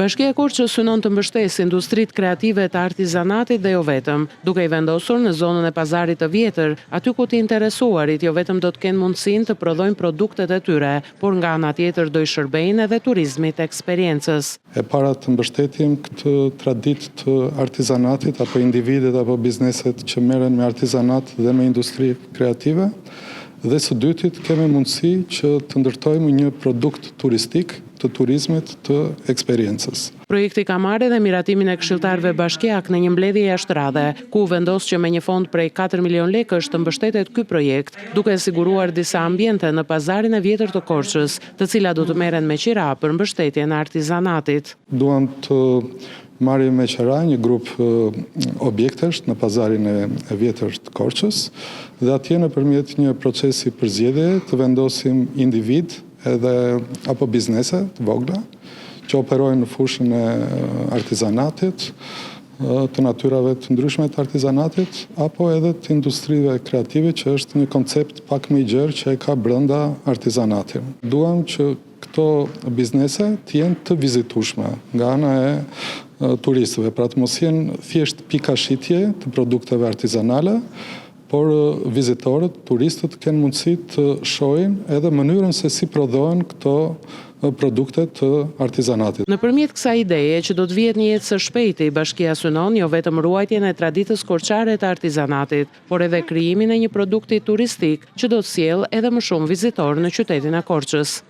Bashkia e Korçës synon të mbështesë industritë kreative të artizanatit dhe jo vetëm, duke i vendosur në zonën e pazarit të vjetër, aty ku të interesuarit jo vetëm do të kenë mundësinë të prodhojnë produktet e tyre, por nga ana tjetër do i shërbejnë edhe turizmit eksperiencës. E para të mbështetim këtë traditë të artizanatit apo individet apo bizneset që merren me artizanat dhe me industri kreative. Dhe së dytit kemi mundësi që të ndërtojmë një produkt turistik të turizmit të eksperiencës. Projekti ka marrë edhe miratimin e këshilltarëve bashkiak në një mbledhje jashtëradhe, ku vendos që me një fond prej 4 milion lekësh të mbështetet ky projekt, duke siguruar disa ambiente në pazarin e vjetër të Korçës, të cilat do të merren me qira për mbështetjen e artizanatit. Duam të marrim me qira një grup objektesh në pazarin e vjetër të Korçës dhe atje nëpërmjet një procesi përzgjedhje të vendosim individ edhe apo biznese të vogla që operojnë në fushën e artizanatit, të natyrave të ndryshme të artizanatit, apo edhe të industrive kreative që është një koncept pak më i gjerë që e ka brenda artizanatit. Duam që këto biznese të jenë të vizitueshme nga ana e turistëve, pra të mos jenë thjesht pika shitje të produkteve artizanale, por vizitorët, turistët kenë mundësi të shohin edhe mënyrën se si prodhohen këto produkte të artizanatit. Nëpërmjet kësaj ideje që do të vihet një jetë së shpejti, bashkia synon jo vetëm ruajtjen e traditës korçare të artizanatit, por edhe krijimin e një produkti turistik që do të sjellë edhe më shumë vizitorë në qytetin e Korçës.